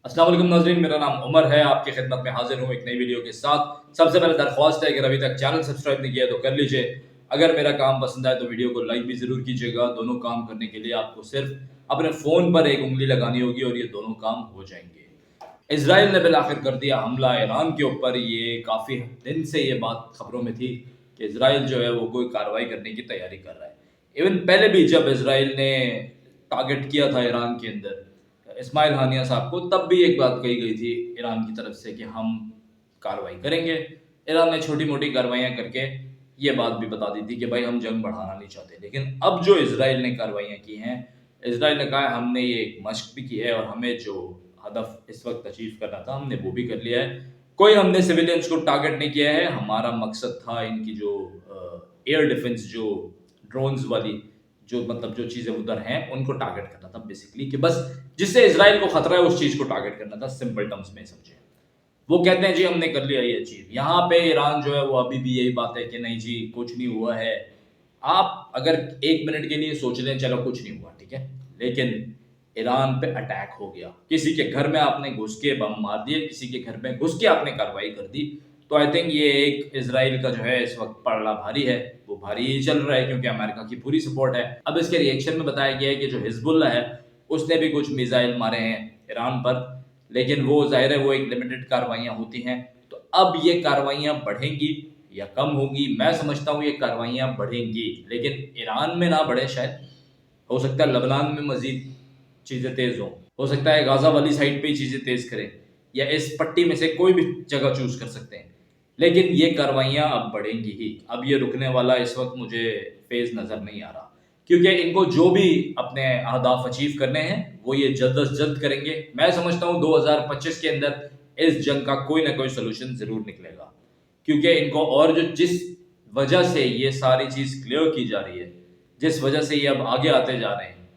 अस्सलाम वालेकुम नाज़रीन, मेरा नाम उमर है। आपकी खिदमत में हाजिर हूँ एक नई वीडियो के साथ। सबसे पहले दरख्वास्त है, अगर अभी तक चैनल सब्सक्राइब नहीं किया तो कर लीजिए। अगर मेरा काम पसंद आए तो वीडियो को लाइक भी ज़रूर कीजिएगा। दोनों काम करने के लिए आपको सिर्फ अपने फ़ोन पर एक उंगली लगानी होगी और ये दोनों काम हो जाएंगे। इजराइल ने बिलाखिर कर दिया हमला ईरान के ऊपर। ये काफ़ी दिन से ये बात खबरों में थी कि इजराइल जो है वो कोई कार्रवाई करने की तैयारी कर रहा है। इवन पहले भी जब इजराइल ने टारगेट किया था ईरान के अंदर इस्माइल हानिया साहब को, तब भी एक बात कही गई थी ईरान की तरफ से कि हम कार्रवाई करेंगे। ईरान ने छोटी मोटी कार्रवाइयाँ करके ये बात भी बता दी थी कि भाई हम जंग बढ़ाना नहीं चाहते। लेकिन अब जो इजराइल ने कार्रवाइयाँ की हैं, इजराइल ने कहा है हमने ये एक मशक भी की है और हमें जो हदफ इस वक्त अचीव करना था हमने वो भी कर लिया है। कोई हमने सिविलियंस को टारगेट नहीं किया है। हमारा मकसद था इनकी जो एयर डिफेंस, जो ड्रोन्स वाली जो मतलब जो चीज़ें उधर हैं उनको टारगेट करना था बेसिकली, कि बस जिससे इजराइल को खतरा है उस चीज़ को टारगेट करना था। सिंपल टर्म्स में समझे। वो कहते हैं जी हमने कर लिया ये चीज़। यहाँ पे ईरान जो है वो अभी भी यही बात है कि नहीं जी कुछ नहीं हुआ है। आप अगर एक मिनट के लिए सोच लें चलो कुछ नहीं हुआ, ठीक है, लेकिन ईरान पे अटैक हो गया, किसी के घर में आपने घुस के बम मार दिए, किसी के घर में घुस के आपने कार्रवाई कर दी, तो आई थिंक ये एक इजराइल का जो है इस वक्त पलड़ा भारी है। वो भारी ही चल रहा है क्योंकि अमेरिका की पूरी सपोर्ट है। अब इसके रिएक्शन में बताया गया है कि जो हिजबुल्ला है उसने भी कुछ मिसाइल मारे हैं ईरान पर, लेकिन वो जाहिर है वो एक लिमिटेड कार्रवाइयाँ होती हैं। तो अब ये कार्रवाइयाँ बढ़ेंगी या कम होगी, मैं समझता हूँ ये कार्रवाइयाँ बढ़ेंगी, लेकिन ईरान में ना बढ़े शायद। हो सकता है लबनान में मजीद चीज़ें तेज़ हों, हो सकता है गाज़ा वाली साइड पे ही चीज़ें तेज़ करें, या इस पट्टी में से कोई भी जगह चूज़ कर सकते हैं। लेकिन ये कार्रवाइयाँ अब बढ़ेंगी ही। अब ये रुकने वाला इस वक्त मुझे फ़ेज़ नज़र नहीं आ रहा, क्योंकि इनको जो भी अपने अहदाफ अचीव करने हैं वो ये जल्द अज़ जल्द करेंगे। मैं समझता हूँ 2025 के अंदर इस जंग का कोई ना कोई सॉल्यूशन ज़रूर निकलेगा, क्योंकि इनको और जो जिस वजह से ये सारी चीज़ क्लियर की जा रही है, जिस वजह से ये अब आगे आते जा रहे हैं,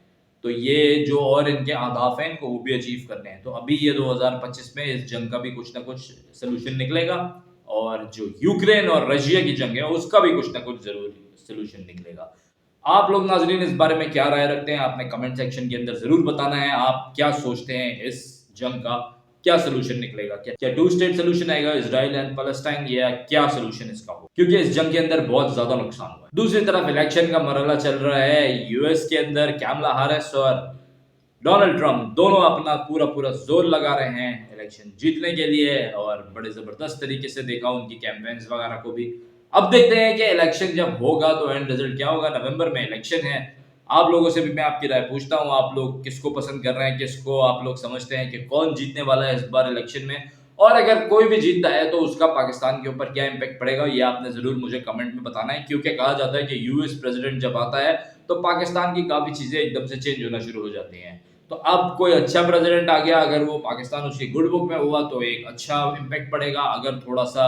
तो ये जो और इनके अहदाफ हैं इनको वो भी अचीव करने हैं। तो अभी ये 2025 में इस जंग का भी कुछ ना कुछ सॉल्यूशन निकलेगा, और जो यूक्रेन और रशिया की जंग है उसका भी कुछ ना कुछ ज़रूर सॉल्यूशन निकलेगा। आप लोग नाज़रीन इस बारे में क्या राय रखते हैं? आपने कमेंट सेक्शन के अंदर ज़रूर बताना है। आप क्या सोचते हैं इस जंग का क्या सॉल्यूशन निकलेगा? क्या टू स्टेट सॉल्यूशन आएगा इजराइल एंड पैलेस्टाइन, या क्या सॉल्यूशन इसका हो? क्योंकि इस जंग के अंदर बहुत ज्यादा नुकसान हुआ है। दूसरी तरफ इलेक्शन का मरहला चल रहा है यूएस के अंदर। कैमला हैरिस और डोनाल्ड ट्रंप दोनों अपना पूरा पूरा जोर लगा रहे हैं इलेक्शन जीतने के लिए, और बड़े जबरदस्त तरीके से देखा उनकी कैंपेन्स वगैरह को भी। अब देखते हैं कि इलेक्शन जब होगा तो एंड रिजल्ट क्या होगा। नवंबर में इलेक्शन है। आप लोगों से भी मैं आपकी राय पूछता हूँ, आप लोग किसको पसंद कर रहे हैं, किसको आप लोग समझते हैं कि कौन जीतने वाला है इस बार इलेक्शन में, और अगर कोई भी जीतता है तो उसका पाकिस्तान के ऊपर क्या इम्पैक्ट पड़ेगा, ये आपने ज़रूर मुझे कमेंट में बताना है। क्योंकि कहा जाता है कि यूएस प्रेसिडेंट जब आता है तो पाकिस्तान की काफ़ी चीज़ें एकदम से चेंज होना शुरू हो जाती हैं। तो अब कोई अच्छा प्रेसिडेंट आ गया, अगर वो पाकिस्तान उसकी गुड बुक में हुआ तो एक अच्छा इम्पैक्ट पड़ेगा। अगर थोड़ा सा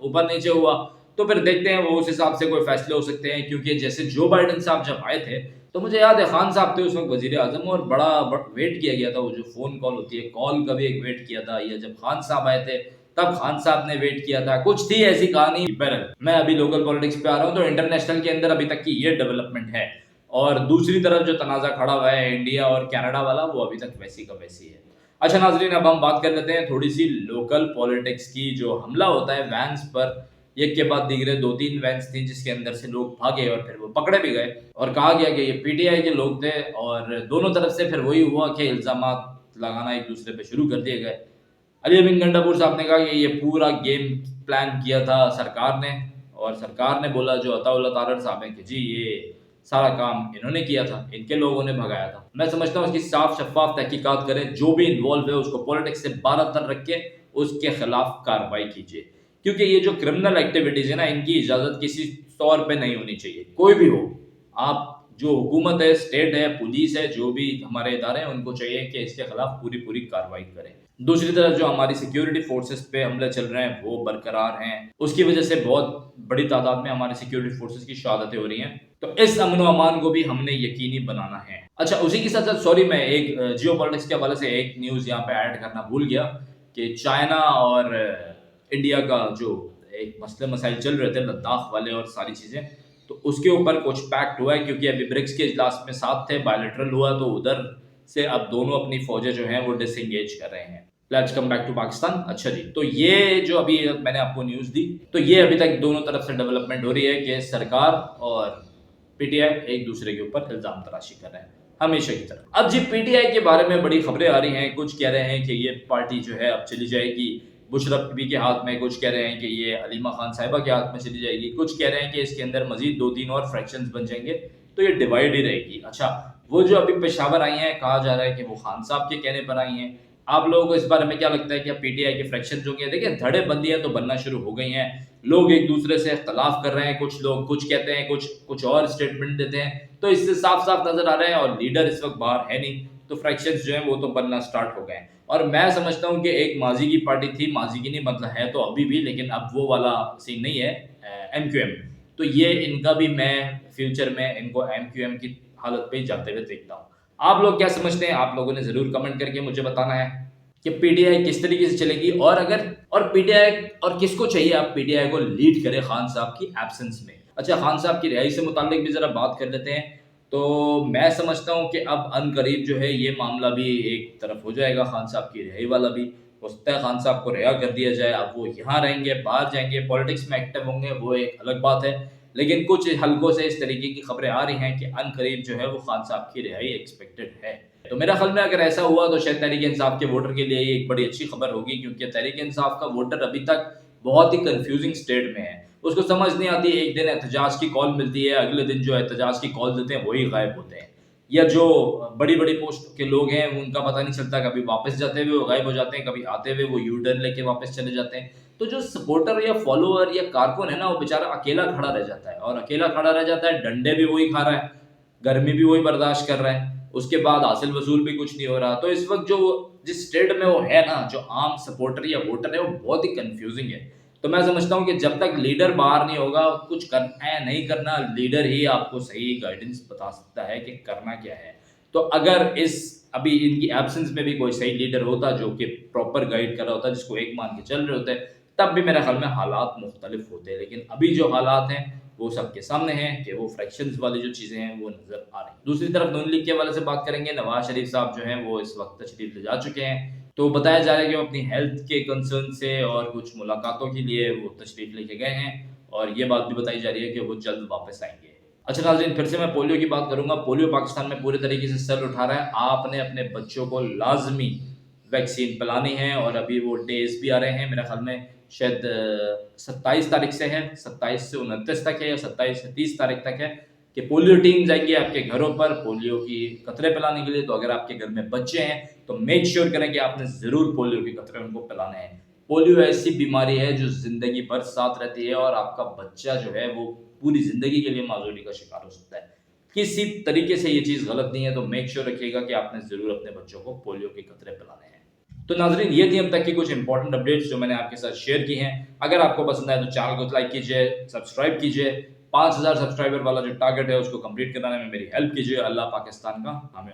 ऊपर नीचे हुआ तो फिर देखते हैं, वो उस हिसाब से कोई फैसले हो सकते हैं। क्योंकि जैसे जो बाइडन साहब जब आए थे तो मुझे याद है खान साहब थे उस वक्त वजीर आजम, और बड़ा वेट किया गया था। वो जो फ़ोन कॉल होती है, कॉल का भी एक वेट किया था, या जब खान साहब आए थे तब खान साहब ने वेट किया था। कुछ थी ऐसी कहानी। बहरहाल मैं अभी लोकल पॉलिटिक्स पे आ रहा हूँ, तो इंटरनेशनल के अंदर अभी तक की ये डेवलपमेंट है। और दूसरी तरफ जो तनाज़ा खड़ा हुआ है इंडिया और कनाडा वाला, वो अभी तक वैसी का वैसी है। अच्छा नाज़रीन, अब हम बात कर लेते हैं थोड़ी सी लोकल पॉलिटिक्स की। जो हमला होता है वैन्स पर, एक के बाद दीगरे 2-3 वैन्स थी जिसके अंदर से लोग भागे और फिर वो पकड़े भी गए, और कहा गया कि ये पीटीआई के लोग थे, और दोनों तरफ से फिर वही हुआ कि इल्ज़ामात लगाना एक दूसरे पे शुरू कर दिए गए। अली बिन गंडापुर साहब ने कहा कि ये पूरा गेम प्लान किया था सरकार ने, और सरकार ने बोला जो अताउल्लाह तारड़ साहब हैं कि जी ये सारा काम इन्होंने किया था, इनके लोगों ने भगाया था। मैं समझता हूँ इसकी साफ शफाफ तहकीकात करें, जो भी इन्वॉल्व है उसको पॉलिटिक्स से बारतर रख के उसके खिलाफ कार्रवाई कीजिए। क्योंकि ये जो क्रिमिनल एक्टिविटीज़ है ना, इनकी इजाज़त किसी तौर पे नहीं होनी चाहिए, कोई भी हो। आप जो हुकूमत है, स्टेट है, पुलिस है, जो भी हमारे इदारे हैं, उनको चाहिए कि इसके खिलाफ पूरी पूरी कार्रवाई करें। दूसरी तरफ जो हमारी सिक्योरिटी फोर्सेस पे हमले चल रहे हैं वो बरकरार हैं, उसकी वजह से बहुत बड़ी तादाद में हमारे सिक्योरिटी फोर्सेस की शहादतें हो रही हैं। तो इस अमन अमान को भी हमने यकीनी बनाना है। अच्छा, उसी के साथ साथ सॉरी, मैं एक जियो पॉलिटिक्स के हवाले से एक न्यूज़ यहाँ पे ऐड करना भूल गया कि चाइना और इंडिया का जो एक मसले मसाइल चल रहे थे लद्दाख वाले और सारी चीज़ें, तो उसके ऊपर कुछ पैक्ट हुआ है। क्योंकि अभी ब्रिक्स के इजलास में साथ थे, बायलैटरल हुआ, तो उधर से अब दोनों अपनी फौजें जो हैं वो डिसएंगेज कर रहे हैं। Let's come back to Pakistan. अच्छा जी, तो ये जो अभी मैंने आपको न्यूज़ दी, तो ये अभी तक दोनों तरफ से डेवलपमेंट हो रही है कि सरकार और पीटीआई एक दूसरे के ऊपर इल्ज़ाम तराशी कर रहे हैं, हमेशा की तरह। अब जी पीटीआई के बारे में बड़ी खबरें आ रही हैं, कुछ कह रहे हैं कि ये पार्टी जो है अब चली जाएगी बुशरत बीबी के हाथ में, कुछ कह रहे हैं कि ये हलीमा खान साहिबा के हाथ में चली जाएगी, कुछ कह रहे हैं कि इसके अंदर मजीद 2-3 और फ्रैक्शंस बन जाएंगे, तो ये डिवाइड ही रहेगी। अच्छा, वो जो अभी पेशावर आई हैं, कहा जा रहा है कि वो खान साहब के कहने पर आई हैं। आप लोगों को इस बारे में क्या लगता है कि अब पीटीआई के फ्रैक्शन जो हैं, देखिए धड़े बंदियां तो बनना शुरू हो गई हैं, लोग एक दूसरे से इख्तलाफ कर रहे हैं, कुछ लोग कुछ कहते हैं, कुछ और स्टेटमेंट देते हैं, तो इससे साफ साफ नजर आ रहा है। और लीडर इस वक्त बाहर है नहीं, तो फ्रैक्शंस जो हैं वो तो बनना स्टार्ट हो गए हैं। और मैं समझता हूँ कि एक माजी की पार्टी थी, माजी की नहीं मतलब है तो अभी भी, लेकिन अब वो वाला सीन नहीं है, एमक्यूएम। तो ये इनका भी मैं फ्यूचर में इनको एमक्यूएम की हालत पे जाते हुए देखता हूँ। आप लोग क्या समझते हैं? आप लोगों ने जरूर कमेंट करके मुझे बताना है कि पीटीआई किस तरीके से चलेगी, और पीटीआई और किसको चाहिए आप पीटीआई को लीड करे खान साहब की एब्सेंस में। अच्छा, खान साहब की रिहाई से मुताल्लिक भी जरा बात कर लेते हैं। तो मैं समझता हूँ कि अब अनकरीब जो है ये मामला भी एक तरफ हो जाएगा, खान साहब की रिहाई वाला भी हो सकता है खान साहब को रिहा कर दिया जाए। अब वो यहाँ रहेंगे, बाहर जाएंगे, पॉलिटिक्स में एक्टिव होंगे, वो एक अलग बात है। लेकिन कुछ हलकों से इस तरीके की खबरें आ रही हैं कि अनकरीब जो है वो खान साहब की रिहाई एक्सपेक्टेड है। तो मेरा ख्याल में अगर ऐसा हुआ तो शायद तहरीक इंसाफ के वोटर के लिए ये एक बड़ी अच्छी खबर होगी, क्योंकि तहरीक इंसाफ का वोटर अभी तक बहुत ही कंफ्यूजिंग स्टेट में है। उसको समझ नहीं आती, एक दिन एहतजाज की कॉल मिलती है, अगले दिन जो एहतजाज की कॉल देते हैं वही गायब होते हैं। या जो बड़ी बड़ी पोस्ट के लोग हैं उनका पता नहीं चलता, कभी वापस जाते हुए वो गायब हो जाते हैं, कभी आते हुए वो यू टर्न लेके वापस चले जाते हैं। तो जो सपोर्टर या फॉलोअर या कारकुन है ना, वो बेचारा अकेला खड़ा रह जाता है, और अकेला खड़ा रह जाता है, डंडे भी वही खा रहा है, गर्मी भी वही बर्दाश्त कर रहा है, उसके बाद हासिल वसूल भी कुछ नहीं हो रहा। तो इस वक्त जो जिस स्टेट में वो है ना, जो आम सपोर्टर या वोटर है, वो बहुत ही कंफ्यूजिंग है। तो मैं समझता हूँ कि जब तक लीडर बाहर नहीं होगा, कुछ करना है नहीं करना, लीडर ही आपको सही गाइडेंस बता सकता है कि करना क्या है। तो अगर अभी इनकी एब्सेंस में भी कोई सही लीडर होता जो कि प्रॉपर गाइड कर रहा होता, जिसको एक मान के चल रहे होते, तब भी मेरे ख्याल में हालात मुख्तलिफ होते। लेकिन अभी जो हालात हैं वो सबके सामने हैं कि वो फ्रैक्शंस वाली जो चीज़ें हैं वो नज़र आ रही हैं। दूसरी तरफ नून लीग के हवाले से बात करेंगे, नवाज शरीफ साहब जो हैं वो इस वक्त तशरीफ ले जा चुके हैं। तो बताया जा रहा है कि वो अपनी हेल्थ के कंसर्न से और कुछ मुलाकातों के लिए वो तशरीफ लेके गए हैं, और ये बात भी बताई जा रही है कि वो जल्द वापस आएंगे। अच्छा नाज़रीन, फिर से मैं पोलियो की बात करूंगा। पोलियो पाकिस्तान में पूरे तरीके से सर उठा रहा है। आपने अपने बच्चों को लाजमी वैक्सीन पिलानी है, और अभी वो डेज भी आ रहे हैं, मेरे ख्याल में शायद 27 तारीख से है, 27 से 29 तक है, या 27 से 30 तारीख तक है, कि पोलियो टीम जाएंगी आपके घरों पर पोलियो की कतरे पिलाने के लिए। तो अगर आपके घर में बच्चे हैं तो मेक श्योर करें कि आपने ज़रूर पोलियो के कतरे उनको पिलाने हैं। पोलियो ऐसी बीमारी है जो ज़िंदगी भर साथ रहती है, और आपका बच्चा जो है वो पूरी ज़िंदगी के लिए माजूरी का शिकार हो सकता है। किसी तरीके से ये चीज़ गलत नहीं है, तो मेक श्योर रखिएगा कि आपने ज़रूर अपने बच्चों को पोलियो के कतरे पिलाने हैं। तो नाज़रीन, ये थी अब तक की कुछ इंपॉर्टेंट अपडेट्स जो मैंने आपके साथ शेयर की हैं। अगर आपको पसंद आए तो चैनल को लाइक कीजिए, सब्सक्राइब कीजिए, 5000 सब्सक्राइबर वाला जो टारगेट है उसको कंप्लीट कराने में मेरी हेल्प कीजिए। अल्लाह पाकिस्तान का हमें